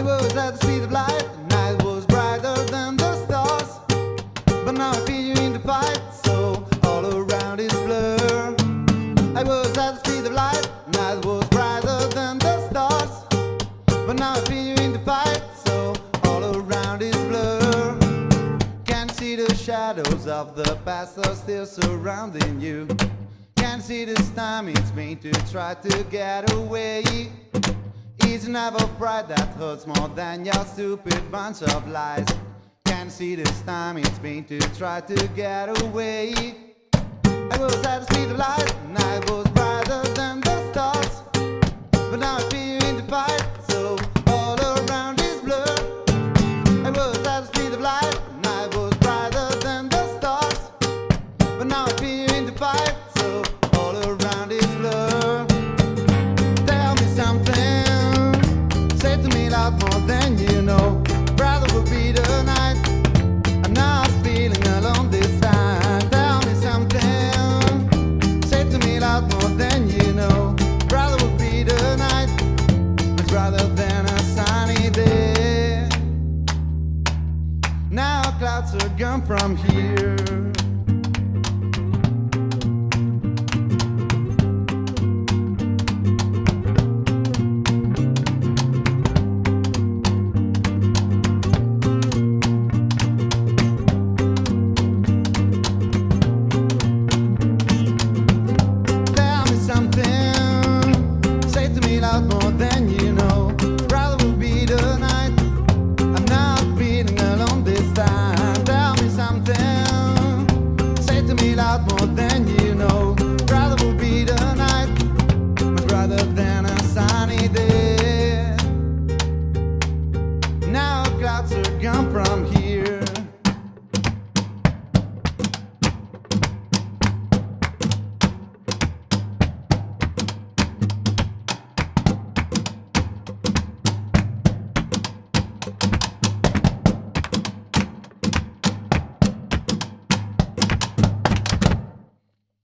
I was at the speed of light, the night was brighter than the stars. But now I feel you in the fight, so all around is blur. I was at the speed of light, the night was brighter than the stars. But now I feel you in the fight, so all around is blur. Can't see the shadows of the past are still surrounding you. Can't see this time it's been to try to get away. It's never pride that hurts more than your stupid bunch of lies. Can't see this time it's been to try to get away. I was at the speed of light and I was brighter than the stars. But now I feel you in the fight, so all around is blur. I was at the speed of light and I was brighter than the stars. But now I feel you in the fight, so all around is blur. Tell me something, say to me a lot more than you know. Brother will be the night, I'm not feeling alone this time. Tell me something, say to me a lot more than you know. Brother will be the night, much rather than a sunny day. Now clouds are gone from here.